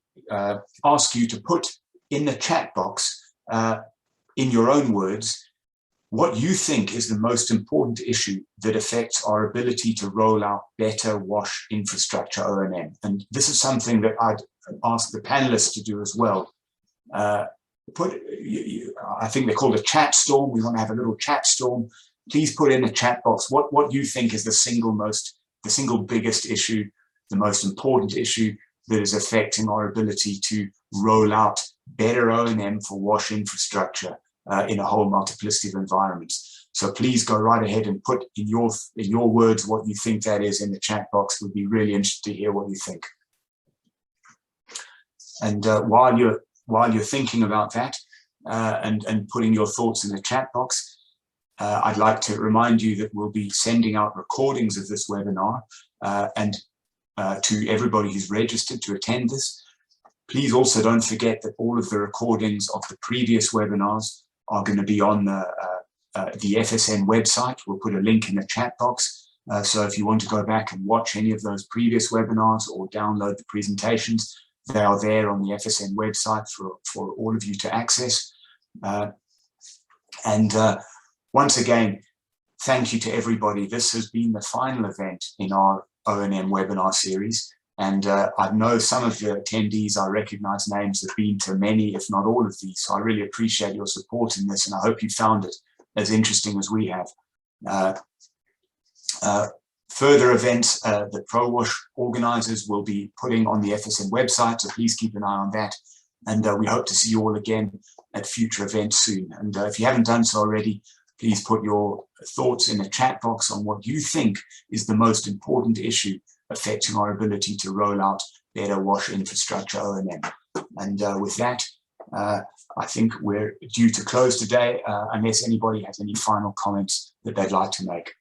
ask you to put in the chat box, in your own words, what you think is the most important issue that affects our ability to roll out better WASH infrastructure O&M. And this is something that I'd ask the panelists to do as well. I think they're called a chat storm. We want to have a little chat storm. Please put in the chat box what you think is the single biggest issue, the most important issue that is affecting our ability to roll out better O&M for WASH infrastructure in a whole multiplicity of environments. So please go right ahead and put in your words what you think that is in the chat box. We'd be really interested to hear what you think. And while you're thinking about that and putting your thoughts in the chat box, I'd like to remind you that we'll be sending out recordings of this webinar and to everybody who's registered to attend this. Please also don't forget that all of the recordings of the previous webinars are going to be on the FSN website. We'll put a link in the chat box. So if you want to go back and watch any of those previous webinars or download the presentations, they are there on the FSN website for all of you to access. Once again, thank you to everybody. This has been the final event in our O&M webinar series. And I know some of the attendees, I recognize names, have been to many, if not all of these. So I really appreciate your support in this, and I hope you found it as interesting as we have. Further events that ProWash organizers will be putting on the FSN website, so please keep an eye on that. And we hope to see you all again at future events soon. And if you haven't done so already, please put your thoughts in the chat box on what you think is the most important issue affecting our ability to roll out better WASH infrastructure O&M. And with that, I think we're due to close today, unless anybody has any final comments that they'd like to make.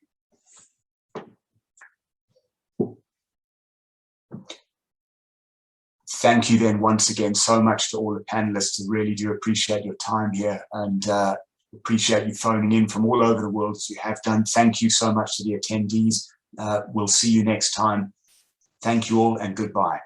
Thank you then once again so much to all the panelists. I really do appreciate your time here, and appreciate you phoning in from all over the world as you have done. Thank you so much to the attendees. We'll see you next time. Thank you all and goodbye.